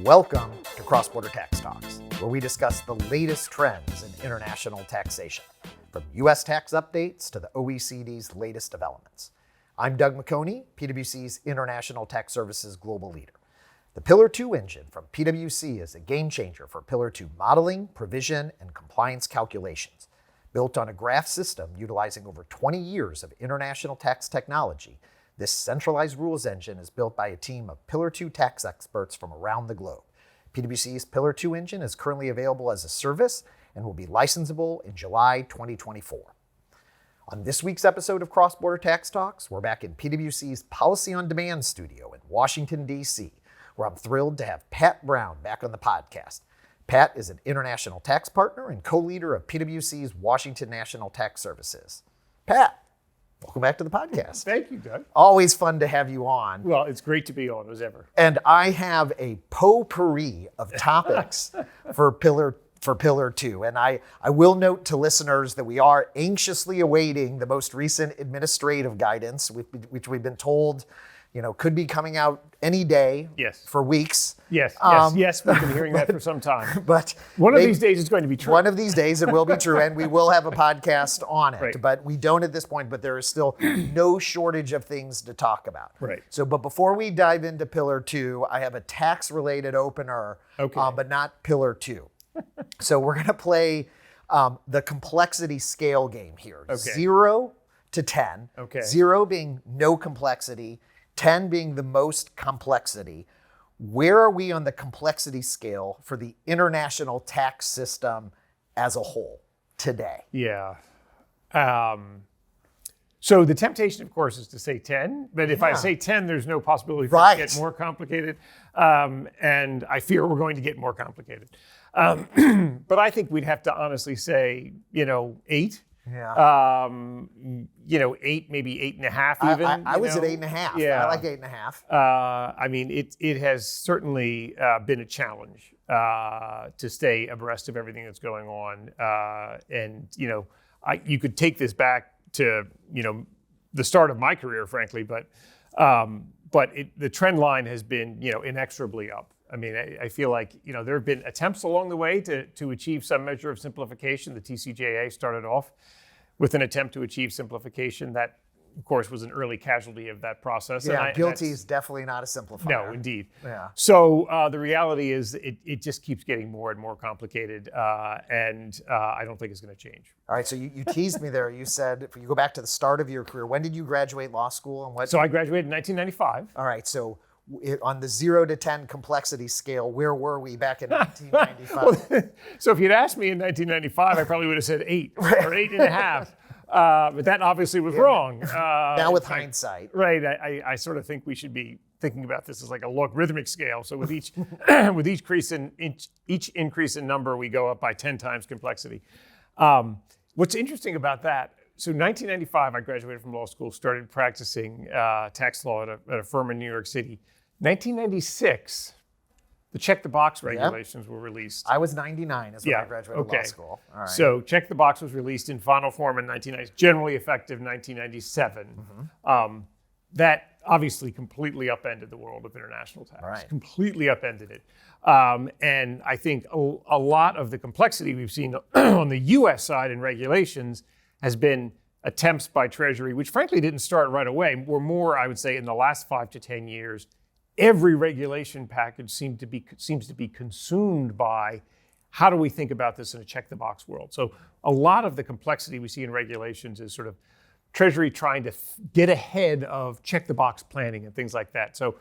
Welcome to Cross-Border Tax Talks, where we discuss the latest trends in international taxation, from U.S. tax updates to the OECD's latest developments. I'm Doug McHoney, PwC's International Tax Services Global Leader. The Pillar Two engine from PwC is a game changer for Pillar Two modeling, provision, and compliance calculations. Built on a graph system utilizing over 20 years of international tax technology, this centralized rules engine is built by a team of Pillar Two tax experts from around the globe. PwC's Pillar Two engine is currently available as a service and will be licensable in July 2024. On this week's episode of Cross-Border Tax Talks, we're back in PwC's Policy on Demand studio in Washington, D.C., where I'm thrilled to have Pat Brown back on the podcast. Pat is an international tax partner and co-leader of PwC's Washington National Tax Services. Pat, welcome back to the podcast. Thank you, Doug. Always fun to have you on. Well, it's great to be on as ever. And I have a potpourri of topics for Pillar Two. And I will note to listeners that we are anxiously awaiting the most recent administrative guidance, which we've been told, could be coming out any day. Yes. For weeks. Yes. We've been hearing that for some time. But one of these days it's going to be true. One of these days it will be true, and we will have a podcast on it. Right. But we don't at this point, but there is still no shortage of things to talk about. Right. So, but before we dive into Pillar Two, I have a tax-related opener, but not Pillar Two. So we're going to play the complexity scale game here. Okay. 0 to 10. Okay. 0 being no complexity, 10 being the most complexity. Where are we on the complexity scale for the international tax system as a whole today? Yeah. So the temptation, of course, is to say 10. But if I say 10, there's no possibility for it to get more complicated. And I fear we're going to get more complicated. But I think we'd have to honestly say, 8. Yeah. 8, maybe 8.5 even. I was at 8.5. Yeah. I like 8.5. I mean, it has certainly been a challenge to stay abreast of everything that's going on. And you could take this back to, the start of my career, frankly, but the trend line has been, inexorably up. I mean, I feel like, there have been attempts along the way to achieve some measure of simplification. The TCJA started off with an attempt to achieve simplification. That, of course, was an early casualty of that process. Yeah, guilty is definitely not a simplifier. No, indeed. Yeah. So the reality is it just keeps getting more and more complicated, and I don't think it's going to change. All right, so you teased me there. You said, if you go back to the start of your career, when did you graduate law school and what? So I graduated in 1995. All right, so on the 0 to 10 complexity scale, where were we back in 1995? So if you'd asked me in 1995, I probably would have said 8 or 8.5. But that obviously was wrong. Now with hindsight. Right. I sort of think we should be thinking about this as like a logarithmic scale. So with each each increase in number, we go up by 10 times complexity. What's interesting about that, so 1995, I graduated from law school, started practicing tax law at a firm in New York City. 1996, the check the box regulations were released. I was 99 is when I graduated law school. All right. So check the box was released in final form in 1990, generally effective 1997. Mm-hmm. That obviously completely upended the world of international tax. Right. Completely upended it. And I think a lot of the complexity we've seen on the U.S. side in regulations has been attempts by Treasury, which frankly didn't start right away, were more, I would say, in the last 5 to 10 years. Every regulation package seems to be consumed by how do we think about this in a check-the-box world. So a lot of the complexity we see in regulations is sort of Treasury trying to get ahead of check-the-box planning and things like that. So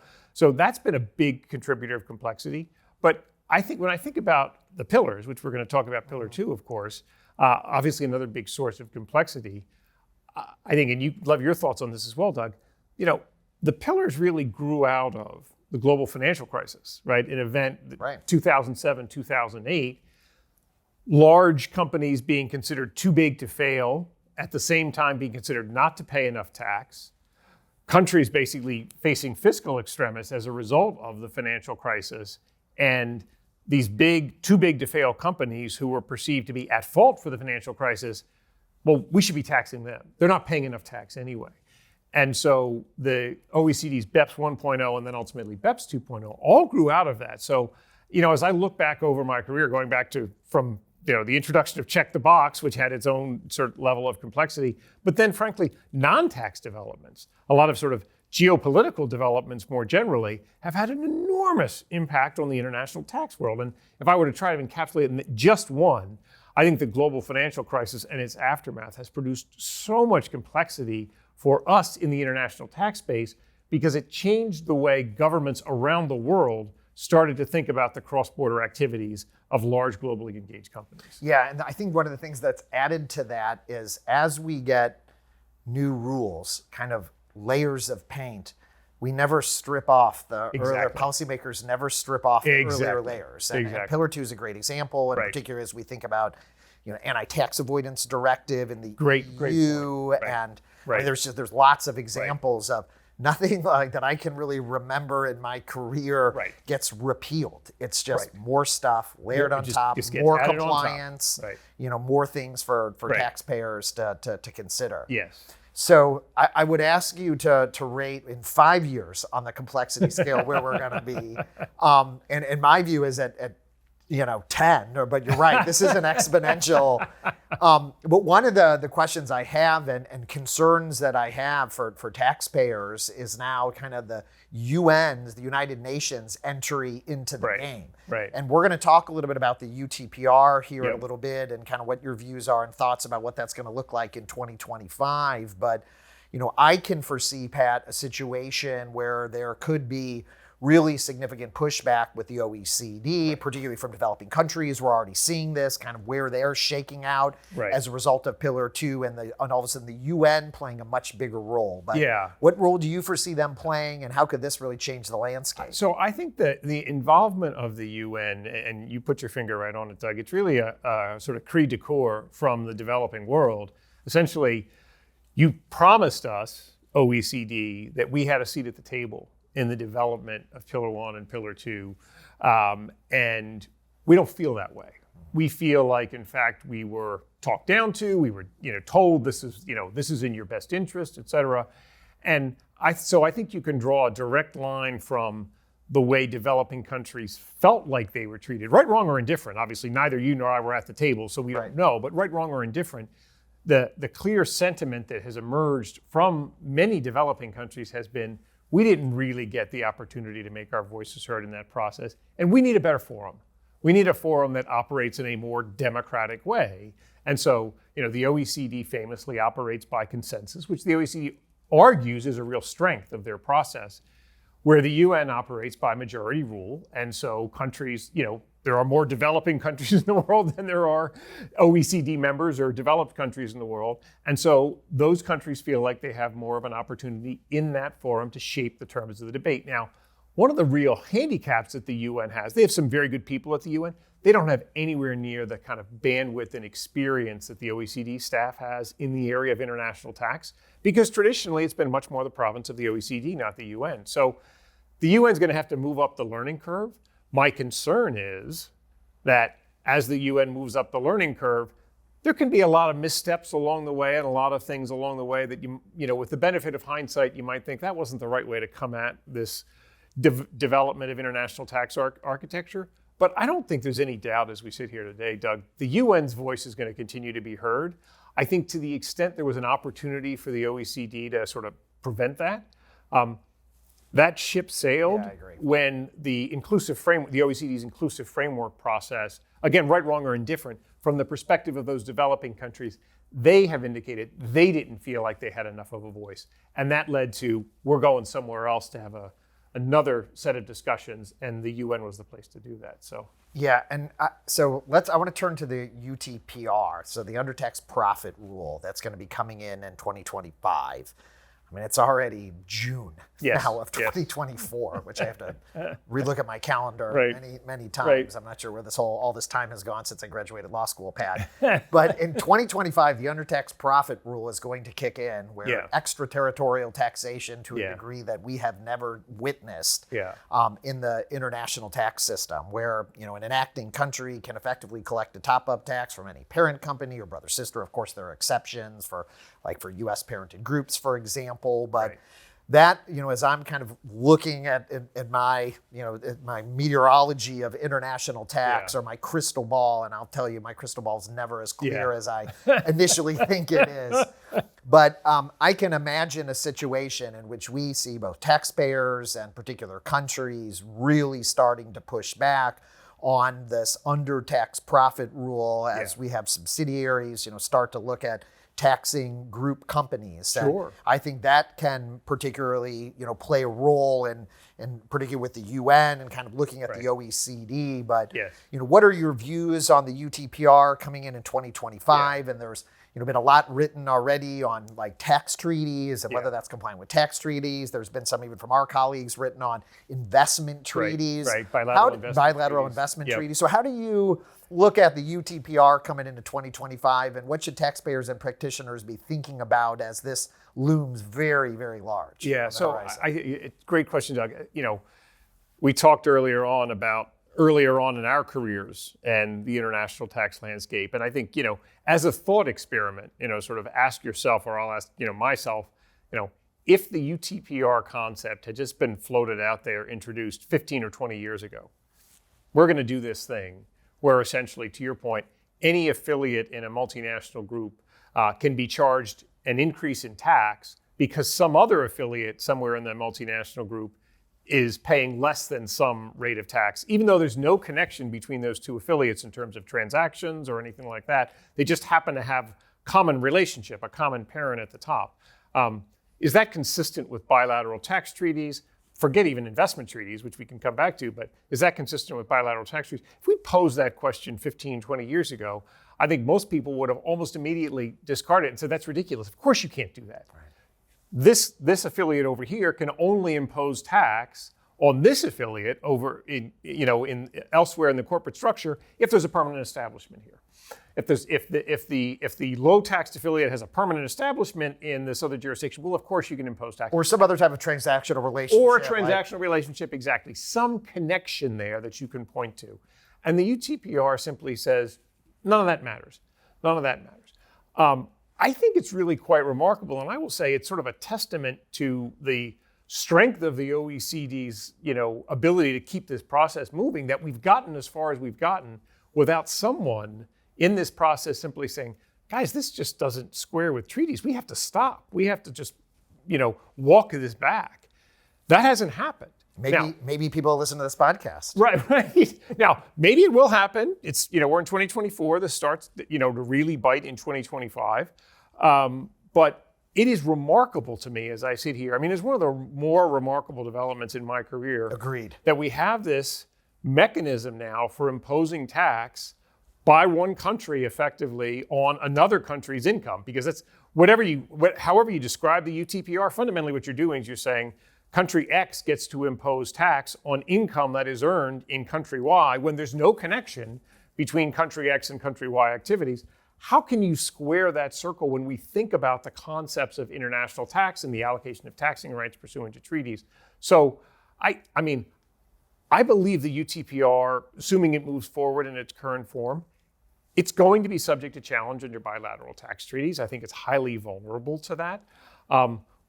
that's been a big contributor of complexity. But I think when I think about the pillars, which we're going to talk about Pillar Two, of course, obviously another big source of complexity, I think, and you love your thoughts on this as well, Doug, the pillars really grew out of the global financial crisis, right? An event, 2007, 2008, large companies being considered too big to fail, at the same time being considered not to pay enough tax, countries basically facing fiscal extremis as a result of the financial crisis, and these too big to fail companies who were perceived to be at fault for the financial crisis, well, we should be taxing them. They're not paying enough tax anyway. And so the OECD's BEPS 1.0 and then ultimately BEPS 2.0 all grew out of that. So as I look back over my career, going back to from the introduction of Check the Box, which had its own sort of level of complexity, but then frankly, non-tax developments, a lot of sort of geopolitical developments more generally, have had an enormous impact on the international tax world. And if I were to try to encapsulate it in just one, I think the global financial crisis and its aftermath has produced so much complexity for us in the international tax space because it changed the way governments around the world started to think about the cross-border activities of large globally engaged companies. Yeah, and I think one of the things that's added to that is as we get new rules, kind of layers of paint, we never strip off the earlier, policymakers never strip off the earlier layers. And Pillar Two is a great example, in particular as we think about anti-tax avoidance directive in the EU, and there's lots of examples of nothing like that I can really remember in my career gets repealed. It's just more stuff layered on top, more compliance, more things for taxpayers to consider. Yes. So I would ask you to rate in 5 years on the complexity scale where we're going to be. And my view is at 10, but you're right, this is an exponential. But one of the questions I have and concerns that I have for taxpayers is now kind of the UN's, the United Nations entry into the game. Right. And we're going to talk a little bit about the UTPR here in a little bit and kind of what your views are and thoughts about what that's going to look like in 2025. But, I can foresee, Pat, a situation where there could be really significant pushback with the OECD, particularly from developing countries. We're already seeing this, kind of where they're shaking out as a result of Pillar Two and all of a sudden the UN playing a much bigger role. But what role do you foresee them playing, and how could this really change the landscape? So I think that the involvement of the UN, and you put your finger right on it, Doug, it's really a sort of cri de coeur from the developing world. Essentially, you promised us, OECD, that we had a seat at the table in the development of Pillar One and Pillar Two, and we don't feel that way. We feel like, in fact, we were talked down to. We were, told this is in your best interest, et cetera. And so I think you can draw a direct line from the way developing countries felt like they were treated, right, wrong, or indifferent. Obviously, neither you nor I were at the table, so we don't know. But right, wrong, or indifferent, the clear sentiment that has emerged from many developing countries has been, we didn't really get the opportunity to make our voices heard in that process, and we need a better forum. We need a forum that operates in a more democratic way. And so, the OECD famously operates by consensus, which the OECD argues is a real strength of their process, where the UN operates by majority rule. And so countries, there are more developing countries in the world than there are OECD members or developed countries in the world. And so those countries feel like they have more of an opportunity in that forum to shape the terms of the debate. Now, one of the real handicaps that the UN has, they have some very good people at the UN. They don't have anywhere near the kind of bandwidth and experience that the OECD staff has in the area of international tax, because traditionally it's been much more the province of the OECD, not the UN. So the UN is going to have to move up the learning curve. My concern is that as the UN moves up the learning curve, there can be a lot of missteps along the way and a lot of things along the way that with the benefit of hindsight, you might think that wasn't the right way to come at this development of international tax architecture. But I don't think there's any doubt as we sit here today, Doug, the UN's voice is going to continue to be heard. I think to the extent there was an opportunity for the OECD to sort of prevent that, that ship sailed when the OECD's inclusive framework process, again, right, wrong, or indifferent, from the perspective of those developing countries, they have indicated they didn't feel like they had enough of a voice. And that led to, we're going somewhere else to have another set of discussions, and the UN was the place to do that. So and I want to turn to the UTPR, so the Undertaxed Profit Rule that's going to be coming in 2025. I mean, it's already June now of 2024, which I have to relook at my calendar many times. I'm not sure where all this time has gone since I graduated law school, Pat. But in 2025, the Undertaxed Profit Rule is going to kick in, where extraterritorial taxation to a degree that we have never witnessed in the international tax system, where an enacting country can effectively collect a top-up tax from any parent company or brother sister. Of course, there are exceptions for U.S. parented groups, for example. But that, as I'm kind of looking at my, at my meteorology of international tax or my crystal ball, and I'll tell you, my crystal ball is never as clear as I initially think it is. But I can imagine a situation in which we see both taxpayers and particular countries really starting to push back on this undertaxed profit rule as we have subsidiaries, start to look at taxing group companies. Sure. And I think that can particularly, play a role in particularly with the UN and kind of looking at the OECD. But, what are your views on the UTPR coming in 2025? And there's, been a lot written already on like tax treaties and whether that's complying with tax treaties. There's been some even from our colleagues written on investment treaties. Bilateral investment treaties. So how do you look at the UTPR coming into 2025, and what should taxpayers and practitioners be thinking about as this looms very, very large? Yeah, so great question, Doug. We talked earlier on in our careers and the international tax landscape. And I think, as a thought experiment, sort of ask yourself, or I'll ask, myself, if the UTPR concept had just been floated out there, introduced 15 or 20 years ago, we're going to do this thing where essentially, to your point, any affiliate in a multinational group can be charged an increase in tax because some other affiliate somewhere in the multinational group is paying less than some rate of tax, even though there's no connection between those two affiliates in terms of transactions or anything like that. They just happen to have common relationship, a common parent at the top. Is that consistent with bilateral tax treaties? Forget even investment treaties, which we can come back to, but is that consistent with bilateral tax treaties? If we posed that question 15, 20 years ago, I think most people would have almost immediately discarded it and said, that's ridiculous. Of course you can't do that. Right. This affiliate over here can only impose tax on this affiliate over in elsewhere in the corporate structure if there's a permanent establishment here. If the low taxed affiliate has a permanent establishment in this other jurisdiction, well, of course you can impose tax. Or some other type of transactional relationship. Or a transactional relationship, exactly. Some connection there that you can point to. And the UTPR simply says, none of that matters. None of that matters. I think it's really quite remarkable, and I will say it's sort of a testament to the strength of the OECD's, ability to keep this process moving, that we've gotten as far as we've gotten without someone in this process simply saying, guys, this just doesn't square with treaties. We have to stop. We have to just, walk this back. That hasn't happened. Maybe people listen to this podcast. Right. Now, maybe it will happen. It's, we're in 2024. This starts, to really bite in 2025. But it is remarkable to me as I sit here. I mean, it's one of the more remarkable developments in my career. Agreed. That we have this mechanism now for imposing tax by one country effectively on another country's income, because that's however you describe the UTPR, fundamentally what you're doing is you're saying country X gets to impose tax on income that is earned in country Y when there's no connection between country X and country Y activities. How can you square that circle when we think about the concepts of international tax and the allocation of taxing rights pursuant to treaties? So I believe the UTPR, assuming it moves forward in its current form, it's going to be subject to challenge under bilateral tax treaties. I think it's highly vulnerable to that.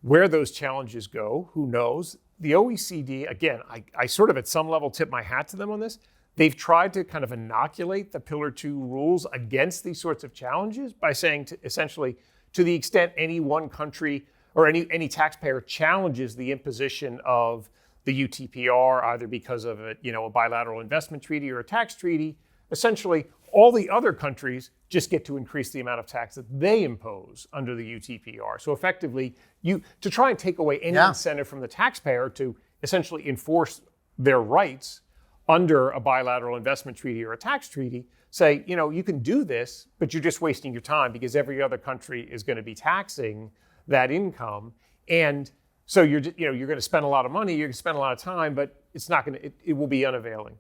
Where those challenges go, who knows? The OECD, again, I sort of at some level tip my hat to them on this. They've tried to kind of inoculate the Pillar Two rules against these sorts of challenges by saying essentially, to the extent any one country or any taxpayer challenges the imposition of the UTPR, either because of a bilateral investment treaty or a tax treaty, essentially all the other countries just get to increase the amount of tax that they impose under the UTPR. So effectively, to try and take away any incentive from the taxpayer to essentially enforce their rights under a bilateral investment treaty or a tax treaty, say, you can do this, but you're just wasting your time because every other country is going to be taxing that income. And so you're going to spend a lot of money, you're going to spend a lot of time, but it will be unavailing.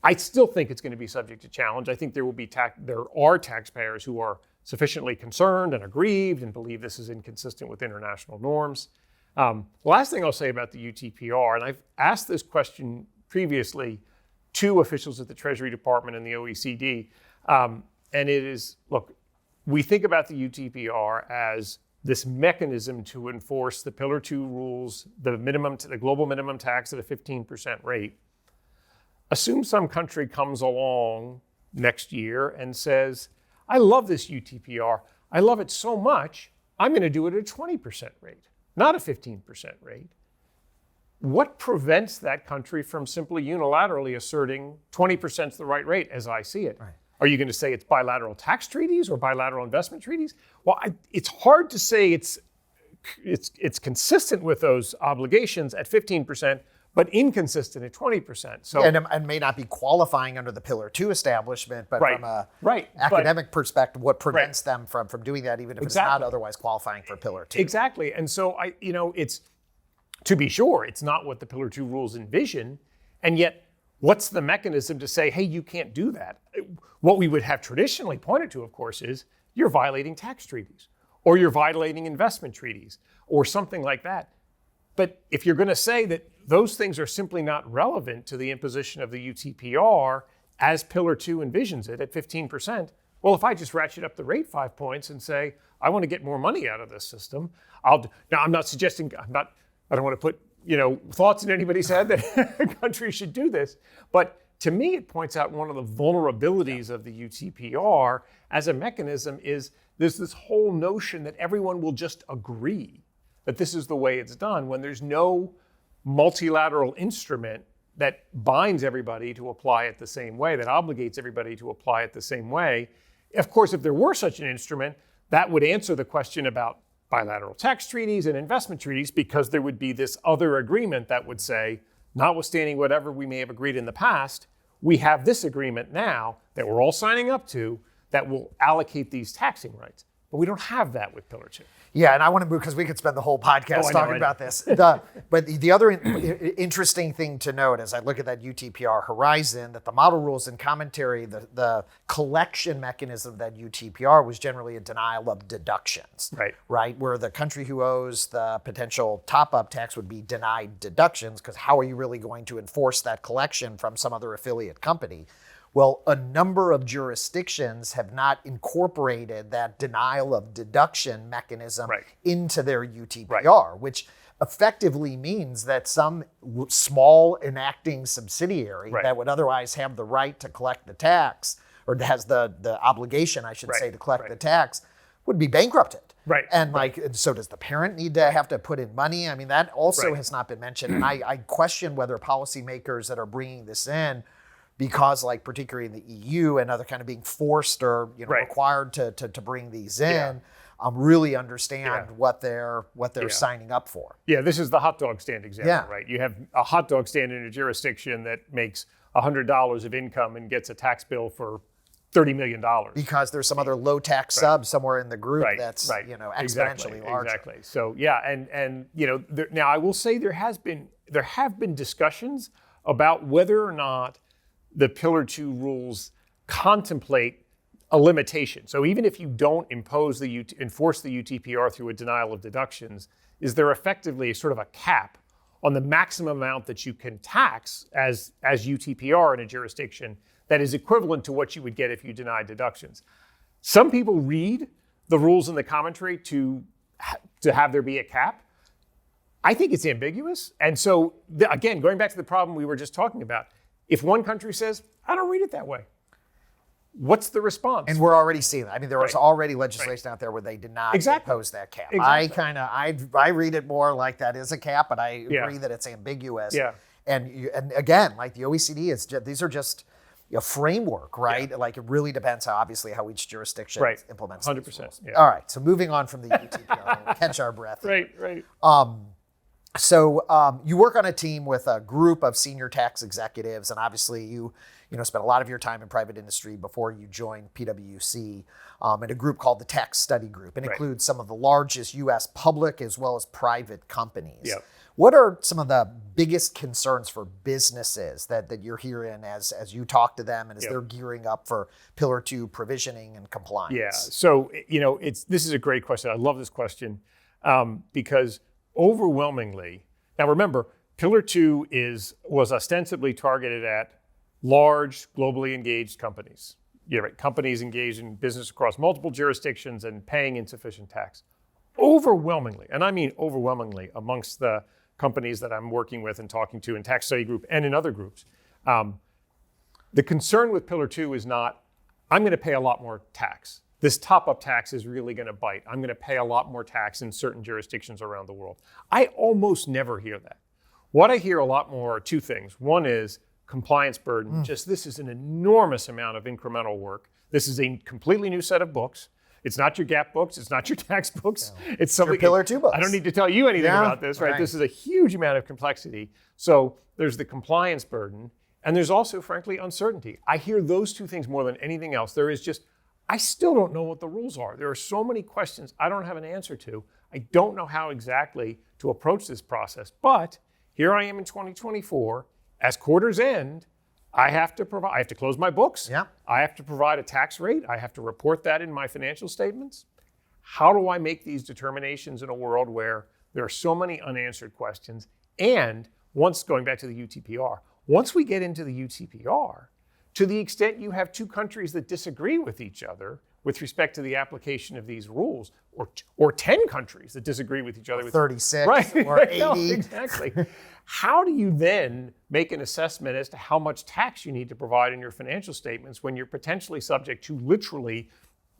I still think it's going to be subject to challenge. I think there are taxpayers who are sufficiently concerned and aggrieved and believe this is inconsistent with international norms. The last thing I'll say about the UTPR, and I've asked this question previously to officials at the Treasury Department and the OECD, and it is, look, we think about the UTPR as this mechanism to enforce the Pillar Two rules, the global minimum tax at a 15% rate. Assume some country comes along next year and says, I love this UTPR. I love it so much, I'm going to do it at a 20% rate, not a 15% rate. What prevents that country from simply unilaterally asserting 20% is the right rate, as I see it? Right. Are you going to say it's bilateral tax treaties or bilateral investment treaties? Well, it's hard to say it's consistent with those obligations at 15%, but inconsistent at 20%. So and may not be qualifying under the Pillar Two establishment, but from a academic perspective, what prevents them from doing that, even if it's not otherwise qualifying for Pillar Two? Exactly. And so it's, to be sure, it's not what the Pillar Two rules envision, and yet what's the mechanism to say, hey, you can't do that? What we would have traditionally pointed to, of course, is you're violating tax treaties, or you're violating investment treaties, or something like that. But if you're going to say that those things are simply not relevant to the imposition of the UTPR as Pillar Two envisions it at 15%, well, if I just ratchet up the rate 5 points and say, I want to get more money out of this system, now I'm not suggesting, I don't want to put thoughts in anybody's head that a country should do this. But to me, it points out one of the vulnerabilities of the UTPR as a mechanism is there's this whole notion that everyone will just agree that this is the way it's done when there's no multilateral instrument that binds everybody to apply it the same way, that obligates everybody to apply it the same way. Of course, if there were such an instrument, that would answer the question about bilateral tax treaties and investment treaties, because there would be this other agreement that would say, notwithstanding whatever we may have agreed in the past, we have this agreement now that we're all signing up to that will allocate these taxing rights. But we don't have that with Pillar Two. Yeah, and I want to move, because we could spend the whole podcast talking about this. But the other interesting thing to note as I look at that UTPR horizon, that the model rules and commentary, the collection mechanism of that UTPR was generally a denial of deductions, right? Where the country who owes the potential top-up tax would be denied deductions, because how are you really going to enforce that collection from some other affiliate company? Well, a number of jurisdictions have not incorporated that denial of deduction mechanism into their UTPR, which effectively means that some small enacting subsidiary that would otherwise have the right to collect the tax, or has the obligation, I should say, to collect the tax, would be bankrupted. And and so does the parent need to have to put in money? I mean, that also has not been mentioned. And I question whether policymakers that are bringing this in, because particularly in the EU and other kind of being forced or required to bring these in, really understand what they're signing up for. Yeah, this is the hot dog stand example, right? You have a hot dog stand in a jurisdiction that makes $100 of income and gets a tax bill for $30 million. Because there's some other low tax sub somewhere in the group that's exponentially larger. Exactly. So and now I will say there have been discussions about whether or not the Pillar Two rules contemplate a limitation. So even if you don't enforce the UTPR through a denial of deductions, is there effectively sort of a cap on the maximum amount that you can tax as UTPR in a jurisdiction that is equivalent to what you would get if you denied deductions? Some people read the rules in the commentary to have there be a cap. I think it's ambiguous. And so, again, going back to the problem we were just talking about, if one country says, I don't read it that way, what's the response? And we're already seeing that. I mean, there was already legislation out there where they did not impose that cap. I read it more like that is a cap, but I agree that it's ambiguous. And again, like the OECD, these are just a framework, right? Like it really depends obviously how each jurisdiction implements 100%. All right, so moving on from the UTPR, we'll catch our breath. Right. So you work on a team with a group of senior tax executives, and obviously you spent a lot of your time in private industry before you joined PwC, in a group called the Tax Study Group. It includes some of the largest U.S. public as well as private companies. What are some of the biggest concerns for businesses that you're hearing as you talk to them and as they're gearing up for Pillar Two provisioning and compliance? Yeah, so this is a great question. I love this question because overwhelmingly, now remember, Pillar Two was ostensibly targeted at large, globally engaged companies. Companies engaged in business across multiple jurisdictions and paying insufficient tax. overwhelmingly, and I mean overwhelmingly, amongst the companies that I'm working with and talking to in tax study group and in other groups, the concern with Pillar Two is not, I'm going to pay a lot more tax. This top-up tax is really going to bite. I'm going to pay a lot more tax in certain jurisdictions around the world. I almost never hear that. What I hear a lot more are two things. One is compliance burden. Just this is an enormous amount of incremental work. This is a completely new set of books. It's not your GAAP books. It's not your tax books. No. It's something. Your Pillar Two books. I don't need to tell you anything about this, right? This is a huge amount of complexity. So there's the compliance burden, and there's also, frankly, uncertainty. I hear those two things more than anything else. There is just, I still don't know what the rules are. There are so many questions I don't have an answer to. I don't know how exactly to approach this process. But here I am in 2024. As quarters end, I have to close my books. Yeah. I have to provide a tax rate. I have to report that in my financial statements. How do I make these determinations in a world where there are so many unanswered questions? And once, going back to the UTPR, once we get into the UTPR, to the extent you have two countries that disagree with each other with respect to the application of these rules, or 10 countries that disagree with each other. 36 right, or 80. No, exactly. How do you then make an assessment as to how much tax you need to provide in your financial statements when you're potentially subject to literally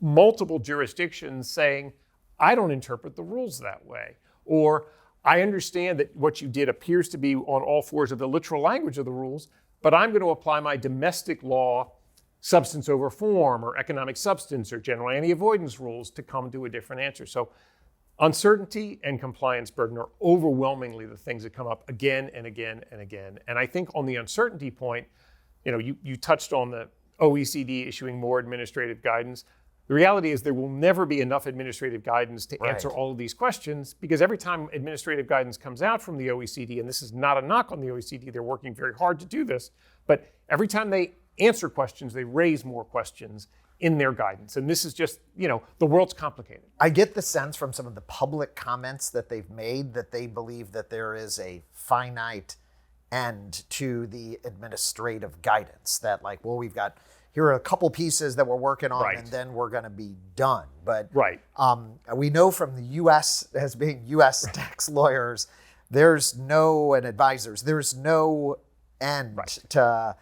multiple jurisdictions saying, I don't interpret the rules that way, or I understand that what you did appears to be on all fours of the literal language of the rules, but I'm going to apply my domestic law substance over form or economic substance or general anti-avoidance rules to come to a different answer. So uncertainty and compliance burden are overwhelmingly the things that come up again and again and again. And I think on the uncertainty point, you touched on the OECD issuing more administrative guidance. The reality is there will never be enough administrative guidance to answer all of these questions, because every time administrative guidance comes out from the OECD, and this is not a knock on the OECD, they're working very hard to do this, but every time they answer questions, they raise more questions in their guidance. And this is just, the world's complicated. I get the sense from some of the public comments that they've made that they believe that there is a finite end to the administrative guidance. That here are a couple pieces that we're working on, and then we're going to be done. But we know from the U.S., as being U.S. tax lawyers, and advisors, there's no end to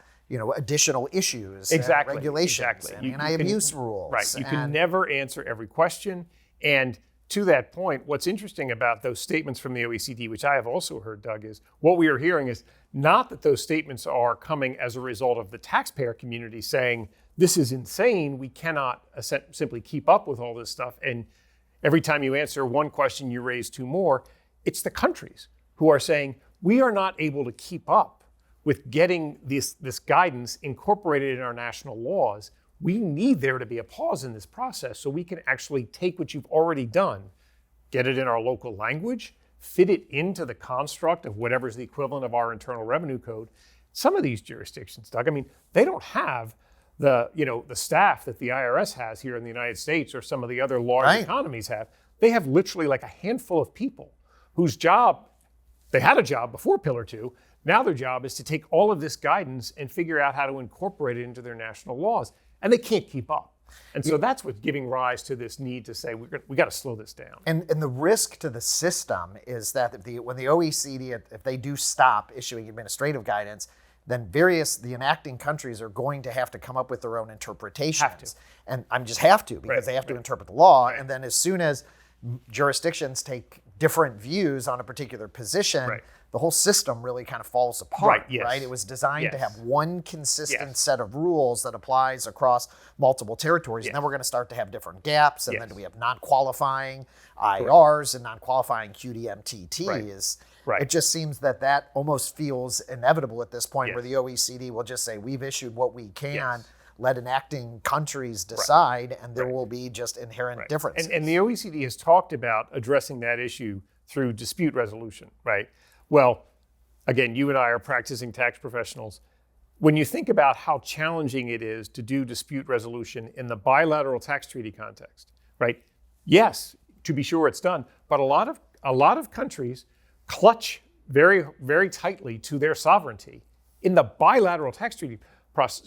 additional issues, and regulations, and anti-abuse rules. Right, you can never answer every question. And to that point, what's interesting about those statements from the OECD, which I have also heard, Doug, is what we are hearing is not that those statements are coming as a result of the taxpayer community saying, this is insane, we cannot simply keep up with all this stuff, and every time you answer one question, you raise two more. It's the countries who are saying, we are not able to keep up with getting this guidance incorporated in our national laws. We need there to be a pause in this process so we can actually take what you've already done, get it in our local language, fit it into the construct of whatever's the equivalent of our Internal Revenue Code. Some of these jurisdictions, Doug, they don't have the staff that the IRS has here in the United States or some of the other large economies have. They have literally like a handful of people whose job, they had a job before Pillar Two. Now their job is to take all of this guidance and figure out how to incorporate it into their national laws. And they can't keep up. And so that's what's giving rise to this need to say, we got to slow this down. And the risk to the system is that when the OECD, if they do stop issuing administrative guidance, then the enacting countries are going to have to come up with their own interpretations. And just have to, because they have to interpret the law. And then as soon as jurisdictions take different views on a particular position, the whole system really kind of falls apart, right? It was designed to have one consistent set of rules that applies across multiple territories. And then we're going to start to have different gaps. And then we have non-qualifying IRs and non-qualifying QDMTTs. It just seems that almost feels inevitable at this point, where the OECD will just say, we've issued what we can, let enacting countries decide, and there will be just inherent differences. And the OECD has talked about addressing that issue through dispute resolution, right? Well, again, you and I are practicing tax professionals. When you think about how challenging it is to do dispute resolution in the bilateral tax treaty context, right? Yes, to be sure it's done, but a lot of countries clutch very, very tightly to their sovereignty in the bilateral tax treaty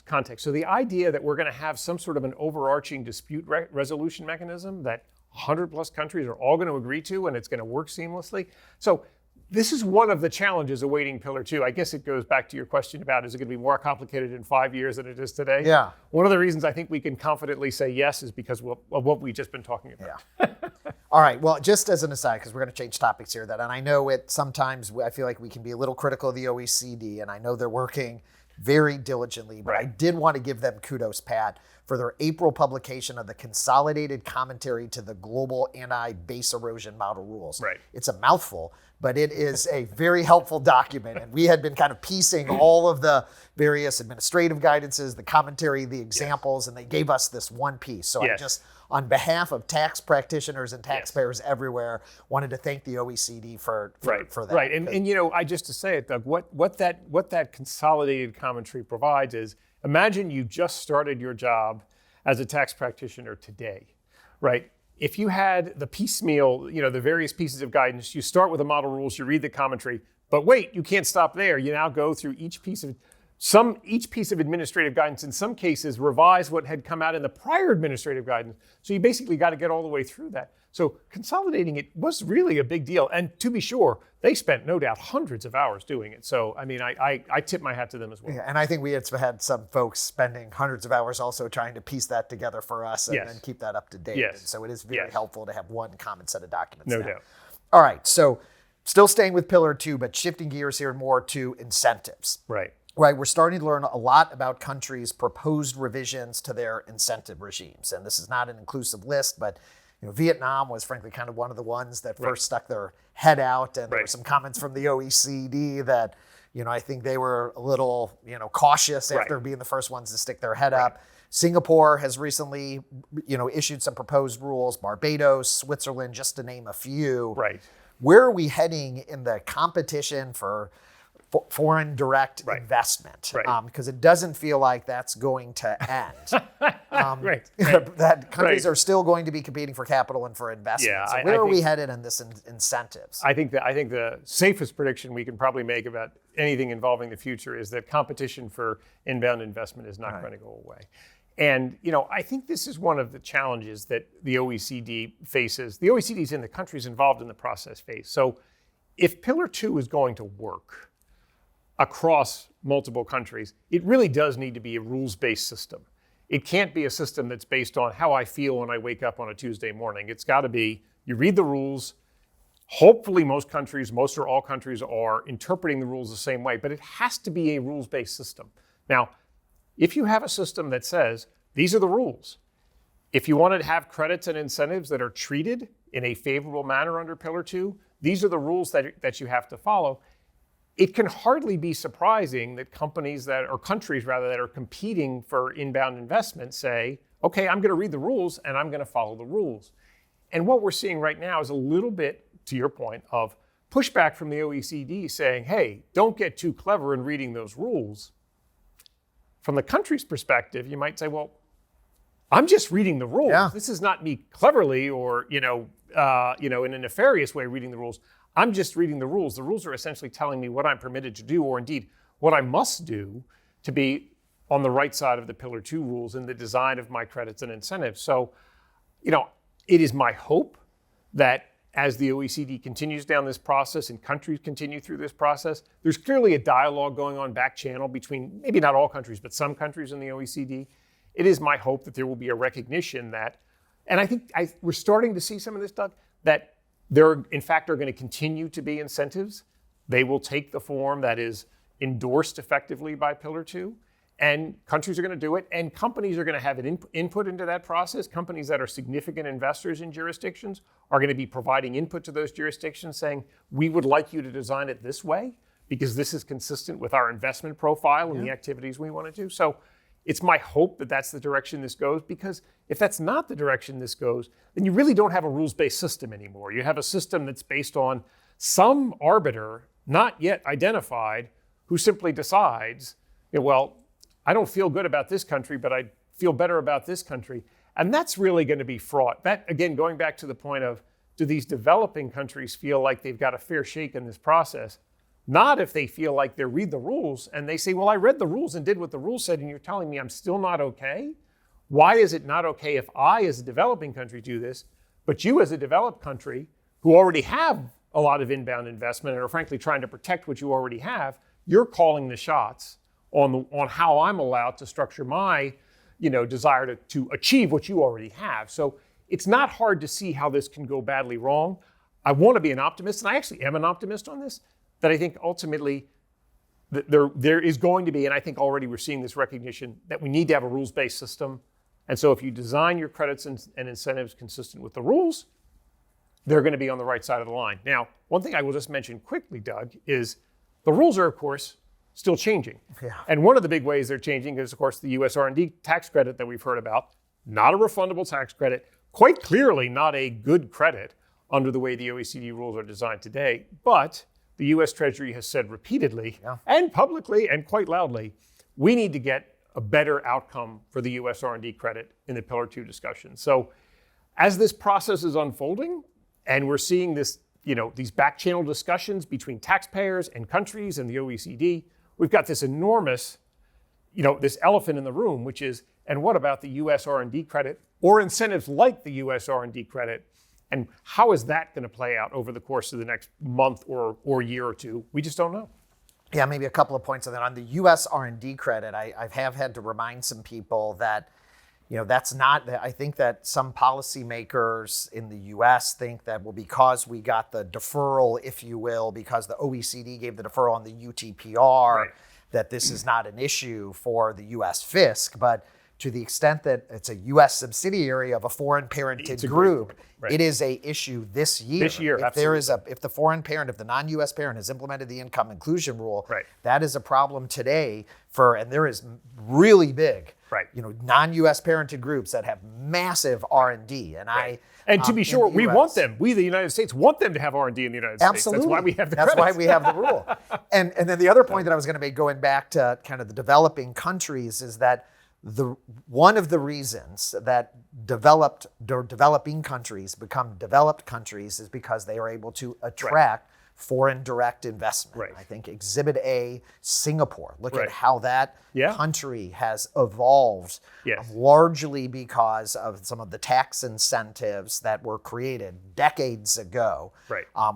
context. So the idea that we're going to have some sort of an overarching dispute resolution mechanism that 100 plus countries are all going to agree to, and it's going to work seamlessly. So this is one of the challenges awaiting Pillar Two. I guess it goes back to your question about, is it going to be more complicated in 5 years than it is today? Yeah. One of the reasons I think we can confidently say yes is because of what we've just been talking about. Yeah. All right. Well, just as an aside, because we're going to change topics here, and I know sometimes I feel like we can be a little critical of the OECD, and I know they're working very diligently, but I did want to give them kudos, Pat, for their April publication of the Consolidated Commentary to the Global Anti-Base Erosion Model Rules. Right. It's a mouthful, but it is a very helpful document. And we had been kind of piecing all of the various administrative guidances, the commentary, the examples, and they gave us this one piece. So I just, on behalf of tax practitioners and taxpayers everywhere, wanted to thank the OECD for that. Right, and you know, just to say it, Doug, what that consolidated commentary provides is, imagine you just started your job as a tax practitioner today, right? If you had the piecemeal, the various pieces of guidance, you start with the model rules, you read the commentary, but wait, you can't stop there. You now go through each piece of administrative guidance, in some cases, revise what had come out in the prior administrative guidance. So you basically got to get all the way through that. So consolidating it was really a big deal. And to be sure, they spent, no doubt, hundreds of hours doing it. So, I mean, I tip my hat to them as well. Yeah, and I think we had some folks spending hundreds of hours also trying to piece that together for us and keep that up to date. Yes. And so it is very helpful to have one common set of documents. No doubt. All right, so still staying with Pillar 2, but shifting gears here more to incentives. Right, we're starting to learn a lot about countries' proposed revisions to their incentive regimes. And this is not an inclusive list, but Vietnam was frankly kind of one of the ones that first stuck their head out. And there were some comments from the OECD that, I think they were a little, cautious after being the first ones to stick their head up. Singapore has recently, issued some proposed rules, Barbados, Switzerland, just to name a few. Right. Where are we heading in the competition for foreign direct investment? Because it doesn't feel like that's going to end. That countries are still going to be competing for capital and for investment. Yeah, so where are we headed in this incentives? I think the safest prediction we can probably make about anything involving the future is that competition for inbound investment is not going to go away. And, I think this is one of the challenges that the OECD faces. The OECD is in the countries involved in the process phase. So if Pillar 2 is going to work across multiple countries, it really does need to be a rules-based system. It can't be a system that's based on how I feel when I wake up on a Tuesday morning. It's got to be, you read the rules. Hopefully most or all countries are interpreting the rules the same way, but it has to be a rules-based system. Now, if you have a system that says, these are the rules, if you want to have credits and incentives that are treated in a favorable manner under Pillar 2, these are the rules that you have to follow. It can hardly be surprising that countries that are competing for inbound investment say, okay, I'm going to read the rules and I'm going to follow the rules. And what we're seeing right now is a little bit, to your point, of pushback from the OECD saying, hey, don't get too clever in reading those rules. From the country's perspective, you might say, well, I'm just reading the rules. Yeah. This is not me cleverly or, in a nefarious way reading the rules. I'm just reading the rules. The rules are essentially telling me what I'm permitted to do, or indeed what I must do to be on the right side of the Pillar 2 rules in the design of my credits and incentives. So, it is my hope that as the OECD continues down this process and countries continue through this process, there's clearly a dialogue going on back channel between maybe not all countries, but some countries in the OECD. It is my hope that there will be a recognition that, and I think we're starting to see some of this, Doug, that there, in fact, are going to continue to be incentives. They will take the form that is endorsed effectively by Pillar 2, and countries are going to do it, and companies are going to have an input into that process. Companies that are significant investors in jurisdictions are going to be providing input to those jurisdictions saying, we would like you to design it this way because this is consistent with our investment profile and the activities we want to do. So it's my hope that that's the direction this goes, because if that's not the direction this goes, then you really don't have a rules-based system anymore. You have a system that's based on some arbiter, not yet identified, who simply decides, well, I don't feel good about this country, but I feel better about this country. And that's really going to be fraught. That, again, going back to the point of, do these developing countries feel like they've got a fair shake in this process? Not if they feel like they read the rules and they say, well, I read the rules and did what the rules said, and you're telling me I'm still not okay? Why is it not okay if I, as a developing country, do this, But you as a developed country who already have a lot of inbound investment and are frankly trying to protect what you already have, you're calling the shots on how I'm allowed to structure my desire to achieve what you already have. So it's not hard to see how this can go badly wrong. I want to be an optimist, and I actually am an optimist on this, that I think ultimately there is going to be, and I think already we're seeing this recognition, that we need to have a rules-based system. And so if you design your credits and incentives consistent with the rules, they're going to be on the right side of the line. Now, one thing I will just mention quickly, Doug, is the rules are, of course, still changing. Yeah. And one of the big ways they're changing is, of course, the U.S. R&D tax credit that we've heard about. Not a refundable tax credit, quite clearly not a good credit under the way the OECD rules are designed today. But the U.S. Treasury has said repeatedly and publicly and quite loudly, we need to get a better outcome for the U.S. R&D credit in the Pillar Two discussion. So as this process is unfolding and we're seeing this, these back channel discussions between taxpayers and countries and the OECD, we've got this enormous, this elephant in the room, which is, and what about the U.S. R&D credit or incentives like the U.S. R&D credit? And how is that going to play out over the course of the next month or year or two? We just don't know. Yeah, maybe a couple of points on that. On the U.S. R&D credit, I have had to remind some people that, that's not, I think that some policymakers in the U.S. think that, well, because we got the deferral, if you will, because the OECD gave the deferral on the UTPR, that this is not an issue for the U.S. fisc. But to the extent that it's a U.S. subsidiary of a foreign parented group, it is a issue this year. This year, if absolutely. If the foreign parent, if the non-U.S. parent has implemented the income inclusion rule, that is a problem today and there is really big, non-U.S. parented groups that have massive R&D. And to be sure, we want them. We, the United States, want them to have R&D in the United States. Absolutely. That's why we have the That's credits. why we have the rule. And then the other point that I was going to make, going back to kind of the developing countries, is that one of the reasons that developing countries become developed countries is because they are able to attract foreign direct investment. I think Exhibit A, Singapore, look at how that country has evolved, largely because of some of the tax incentives that were created decades ago.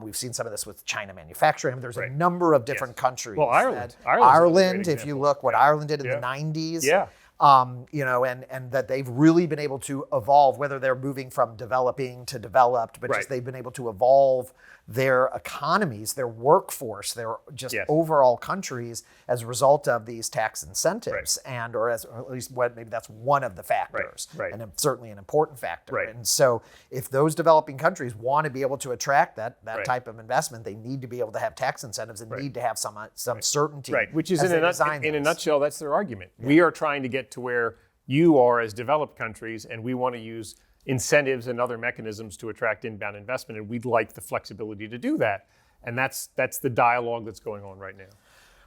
We've seen some of this with China manufacturing. I mean, there's a number of different countries. Well, Ireland. Ireland, if you look what Ireland did in the 90s. And that they've really been able to evolve, whether they're moving from developing to developed, but just they've been able to evolve their economies, their workforce, their just overall countries as a result of these tax incentives, or at least maybe that's one of the factors, and certainly an important factor. And so, if those developing countries want to be able to attract that type of investment, they need to be able to have tax incentives and need to have some certainty. Which is in a nutshell, that's their argument. We are trying to get to where you are as developed countries, and we want to use incentives and other mechanisms to attract inbound investment, and we'd like the flexibility to do that. And that's the dialogue that's going on right now.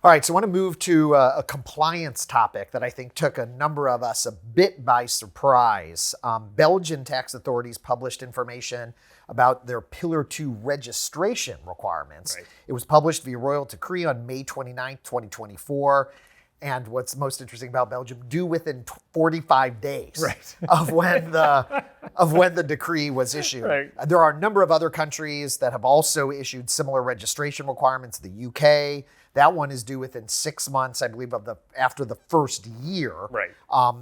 All right, so I want to move to a compliance topic that I think took a number of us a bit by surprise. Belgian tax authorities published information about their Pillar Two registration requirements. It was published via Royal Decree on May 29, 2024. And what's most interesting about Belgium, due within 45 days of when the decree was issued. There are a number of other countries that have also issued similar registration requirements. The UK, that one is due within 6 months, I believe, after the first year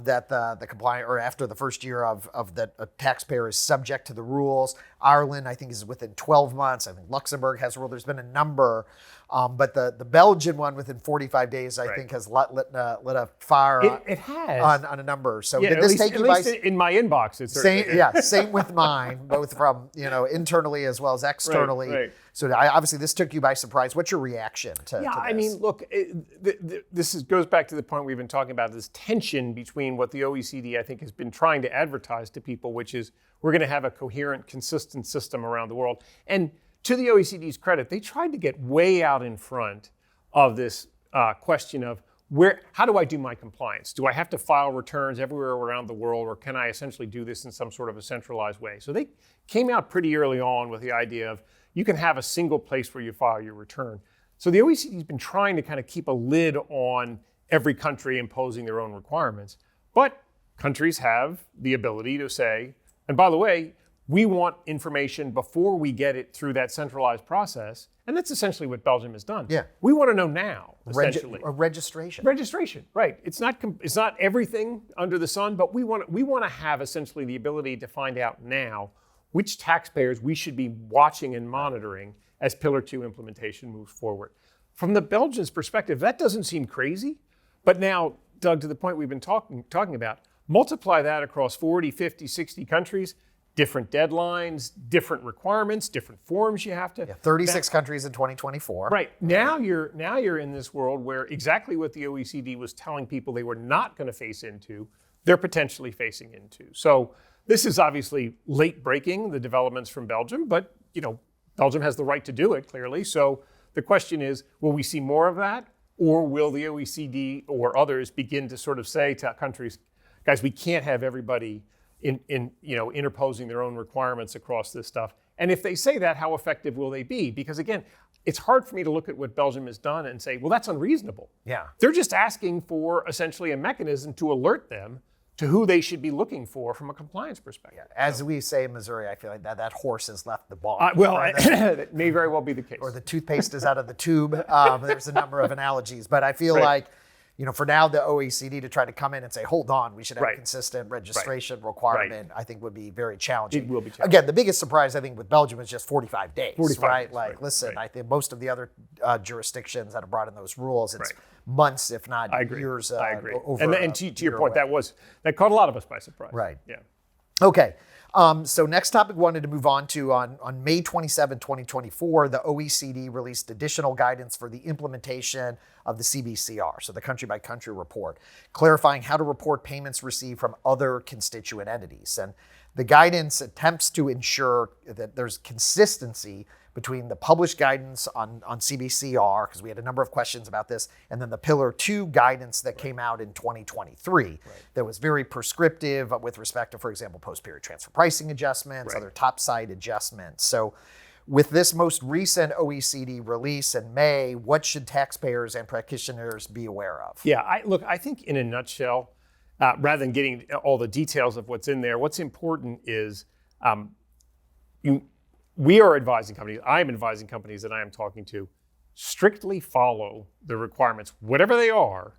that the compliant, or after the first year of that a taxpayer is subject to the rules. Ireland, I think, is within 12 months. I think Luxembourg has a rule. There's been a number. But the Belgian one within 45 days, I think, has lit a fire on a number. So did this take you by... in my inbox, it's same with mine, both from internally as well as externally. So obviously this took you by surprise. What's your reaction to this? I mean, look, this goes back to the point we've been talking about, this tension between what the OECD, I think, has been trying to advertise to people, which is we're going to have a coherent, consistent system around the world. And to the OECD's credit, they tried to get way out in front of this question of how do I do my compliance? Do I have to file returns everywhere around the world, or can I essentially do this in some sort of a centralized way? So they came out pretty early on with the idea of you can have a single place where you file your return. So the OECD's been trying to kind of keep a lid on every country imposing their own requirements. But countries have the ability to say, and by the way, we want information before we get it through that centralized process. And that's essentially what Belgium has done. Yeah. We want to know now, essentially. Registration. Registration, right. It's not everything under the sun, but we want to have essentially the ability to find out now which taxpayers we should be watching and monitoring as Pillar Two implementation moves forward. From the Belgians' perspective, that doesn't seem crazy. But now, Doug, to the point we've been talking about, multiply that across 40, 50, 60 countries, different deadlines, different requirements, different forms you have to. Yeah, 36 countries in 2024. Right. Now you're in this world where exactly what the OECD was telling people they were not going to face into, they're potentially facing into. So this is obviously late breaking, the developments from Belgium, but Belgium has the right to do it, clearly. So the question is, will we see more of that? Or will the OECD or others begin to sort of say to countries, guys, we can't have everybody interposing their own requirements across this stuff. And if they say that, how effective will they be? Because again, it's hard for me to look at what Belgium has done and say, well, that's unreasonable. Yeah. They're just asking for essentially a mechanism to alert them to who they should be looking for from a compliance perspective. Yeah. As we say in Missouri, I feel like that horse has left the barn. That may very well be the case. Or the toothpaste is out of the tube. There's a number of analogies, but I feel like, for now the OECD to try to come in and say, hold on, we should have a consistent registration requirement, I think would be very challenging. It will be challenging. Again, the biggest surprise I think with Belgium is just 45 days, 45 days, Like, listen, I think most of the other jurisdictions that have brought in those rules, it's months, if not years. I agree. Over, and to your point, that caught a lot of us by surprise. Right. Yeah. Okay. So next topic we wanted to move on to, on May 27, 2024, the OECD released additional guidance for the implementation of the CbCR, so the country-by-country report, clarifying how to report payments received from other constituent entities. And the guidance attempts to ensure that there's consistency between the published guidance on CbCR, because we had a number of questions about this, and then the Pillar Two guidance that came out in 2023 that was very prescriptive with respect to, for example, post-period transfer pricing adjustments, other top-side adjustments. So with this most recent OECD release in May, what should taxpayers and practitioners be aware of? Yeah, I think in a nutshell, rather than getting all the details of what's in there, what's important is we are advising companies, I am advising companies that I am talking to, strictly follow the requirements, whatever they are,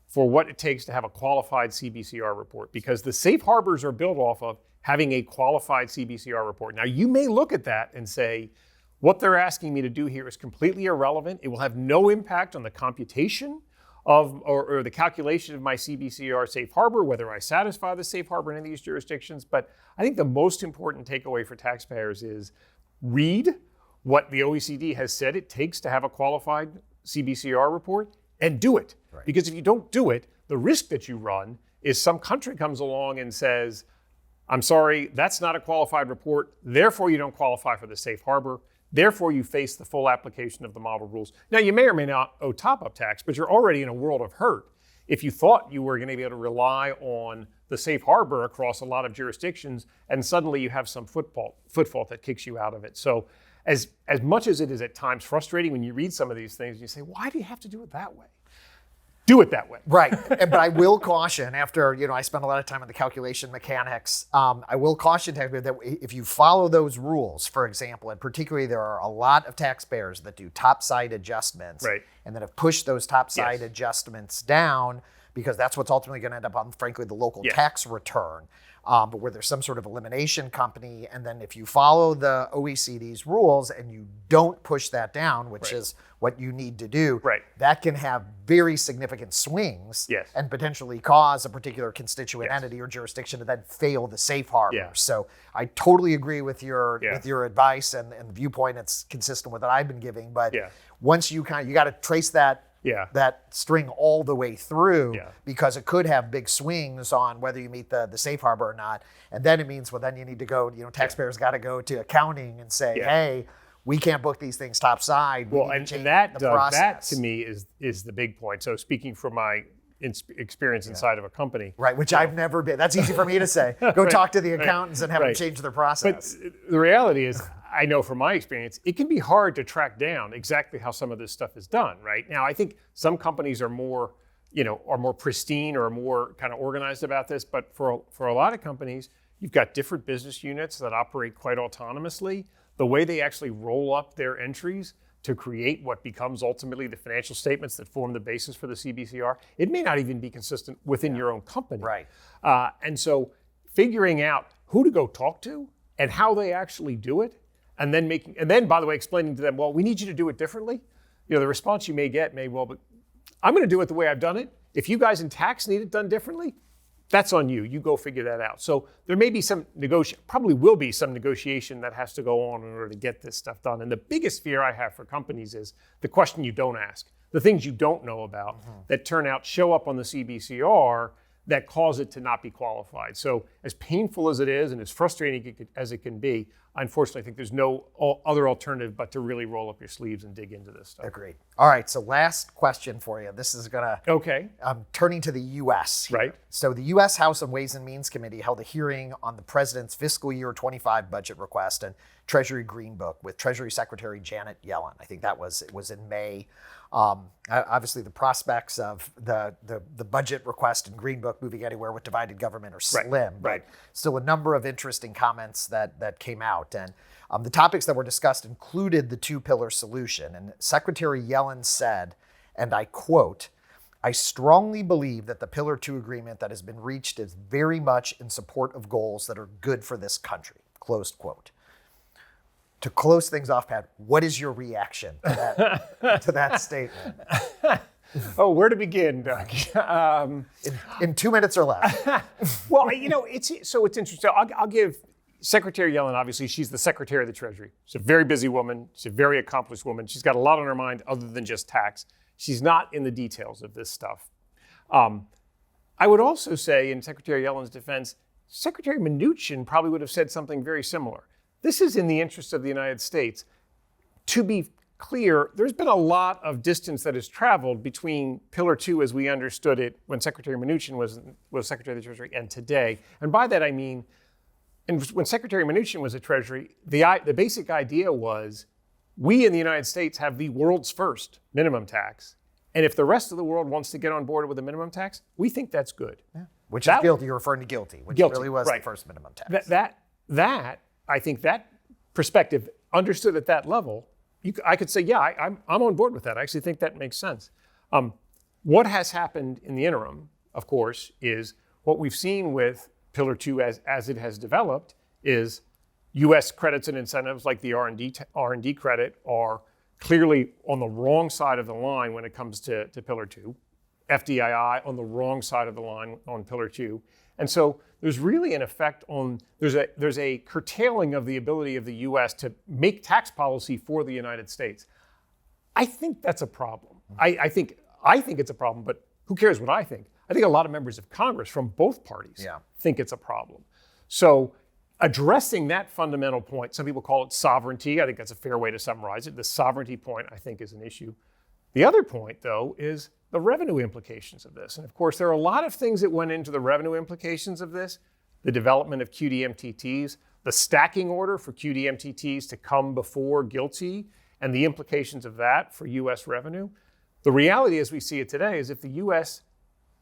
for what it takes to have a qualified CbCR report, because the safe harbors are built off of having a qualified CbCR report. Now, you may look at that and say, what they're asking me to do here is completely irrelevant. It will have no impact on the computation of or the calculation of my CbCR safe harbor, whether I satisfy the safe harbor in any of these jurisdictions. But I think the most important takeaway for taxpayers is read what the OECD has said it takes to have a qualified CbCR report and do it. Because if you don't do it, the risk that you run is some country comes along and says, I'm sorry, that's not a qualified report, therefore you don't qualify for the safe harbor, therefore you face the full application of the model rules. Now, you may or may not owe top-up tax, but you're already in a world of hurt if you thought you were going to be able to rely on the safe harbor across a lot of jurisdictions, and suddenly you have some footfault that kicks you out of it. So as much as it is at times frustrating when you read some of these things, you say, why do you have to do it that way? Do it that way. Right. But I will caution, after I spent a lot of time on the calculation mechanics, I will caution taxpayers that if you follow those rules, for example, and particularly there are a lot of taxpayers that do top-side adjustments and that have pushed those top-side adjustments down, because that's what's ultimately going to end up on, frankly, the local tax return. But where there's some sort of elimination company, and then if you follow the OECD's rules and you don't push that down, which is what you need to do, that can have very significant swings and potentially cause a particular constituent entity or jurisdiction to then fail the safe harbor. So I totally agree with your advice and the viewpoint. It's consistent with what I've been giving. But once you got to trace that string all the way through, because it could have big swings on whether you meet the safe harbor or not. And then it means, well, then you need to go, taxpayers got to go to accounting and say, hey, we can't book these things topside. Well, and that, Doug, that to me is the big point. So speaking from my experience inside of a company. Right, which I've never been. That's easy for me to say. Go talk to the accountants and have them change their process. But the reality is, I know from my experience, it can be hard to track down exactly how some of this stuff is done, right? Now, I think some companies are more pristine or more kind of organized about this, but for a lot of companies, you've got different business units that operate quite autonomously. The way they actually roll up their entries to create what becomes ultimately the financial statements that form the basis for the CbCR, it may not even be consistent within your own company. Right. And so figuring out who to go talk to and how they actually do it, and then by the way, explaining to them, well, we need you to do it differently. The response you may get but I'm going to do it the way I've done it. If you guys in tax need it done differently, that's on you. You go figure that out. So there may be probably will be some negotiation that has to go on in order to get this stuff done. And the biggest fear I have for companies is the question you don't ask, the things you don't know about that show up on the CbCR that cause it to not be qualified. So as painful as it is and as frustrating as it can be, I unfortunately think there's no other alternative but to really roll up your sleeves and dig into this stuff. Agreed. All right, so last question for you. This is gonna, I'm turning to the U.S. here. Right. So the U.S. House and Ways and Means Committee held a hearing on the president's fiscal year 25 budget request and Treasury Green Book with Treasury Secretary Janet Yellen. I think it was in May. Obviously, the prospects of the budget request and Green Book moving anywhere with divided government are slim, but still a number of interesting comments that came out. And the topics that were discussed included the two-pillar solution. And Secretary Yellen said, and I quote, "I strongly believe that the Pillar Two agreement that has been reached is very much in support of goals that are good for this country," closed quote. To close things off, Pat, what is your reaction to that statement? Oh, where to begin, Doug? In 2 minutes or less. Well, it's interesting. I'll give Secretary Yellen, obviously, she's the Secretary of the Treasury. She's a very busy woman. She's a very accomplished woman. She's got a lot on her mind other than just tax. She's not in the details of this stuff. I would also say, in Secretary Yellen's defense, Secretary Mnuchin probably would have said something very similar. This is in the interest of the United States. To be clear, there's been a lot of distance that has traveled between Pillar Two as we understood it when Secretary Mnuchin was Secretary of the Treasury and today. And by that I mean, when Secretary Mnuchin was at Treasury, the basic idea was we in the United States have the world's first minimum tax. And if the rest of the world wants to get on board with a minimum tax, we think that's good. Yeah. Which is guilty. You're referring to guilty, which really was the first minimum tax. I think that perspective, understood at that level, I could say, yeah, I'm on board with that. I actually think that makes sense. What has happened in the interim, of course, is what we've seen with Pillar Two as it has developed is U.S. credits and incentives like the R&D credit are clearly on the wrong side of the line when it comes to Pillar Two. FDII on the wrong side of the line on Pillar Two. And so there's really an effect on, there's a curtailing of the ability of the U.S. to make tax policy for the United States. I think that's a problem. I think it's a problem, but who cares what I think? I think a lot of members of Congress from both parties think it's a problem. So addressing that fundamental point, some people call it sovereignty. I think that's a fair way to summarize it. The sovereignty point, I think, is an issue. The other point, though, is the revenue implications of this. And of course, there are a lot of things that went into the revenue implications of this. The development of QDMTTs, the stacking order for QDMTTs to come before GILTI, and the implications of that for U.S. revenue. The reality as we see it today is if the U.S.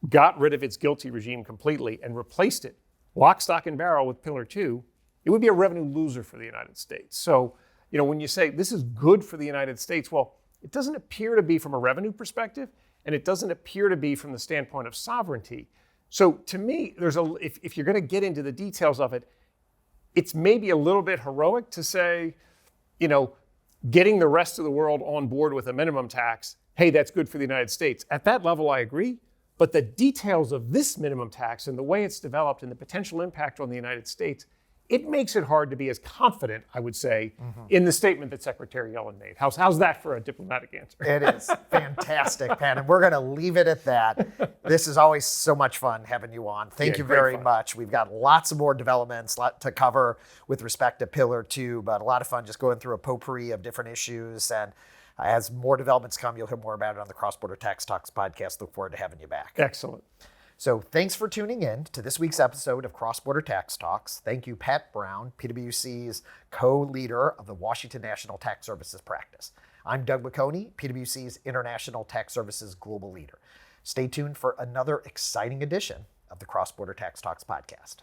got rid of its GILTI regime completely and replaced it lock, stock, and barrel with Pillar Two, it would be a revenue loser for the United States. So, when you say this is good for the United States, well, it doesn't appear to be from a revenue perspective, and it doesn't appear to be from the standpoint of sovereignty. So to me, if you're going to get into the details of it, it's maybe a little bit heroic to say, getting the rest of the world on board with a minimum tax, hey, that's good for the United States. At that level, I agree. But the details of this minimum tax and the way it's developed and the potential impact on the United States, it makes it hard to be as confident, I would say, in the statement that Secretary Yellen made. How's that for a diplomatic answer? It is fantastic, Pat, and we're going to leave it at that. This is always so much fun having you on. Thank you very much. We've got lots of more developments to cover with respect to Pillar Two, but a lot of fun just going through a potpourri of different issues. And as more developments come, you'll hear more about it on the Cross-Border Tax Talks podcast. Look forward to having you back. Excellent. So thanks for tuning in to this week's episode of Cross-Border Tax Talks. Thank you, Pat Brown, PwC's co-leader of the Washington National Tax Services practice. I'm Doug McHoney, PwC's International Tax Services global leader. Stay tuned for another exciting edition of the Cross-Border Tax Talks podcast.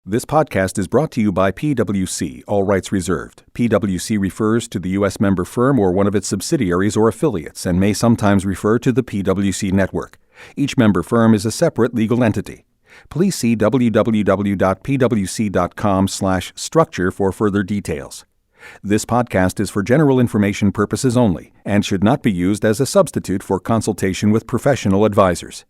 This podcast is brought to you by PwC, all rights reserved. PwC refers to the U.S. member firm or one of its subsidiaries or affiliates and may sometimes refer to the PwC network. Each member firm is a separate legal entity. Please see www.pwc.com/structure for further details. This podcast is for general information purposes only and should not be used as a substitute for consultation with professional advisors.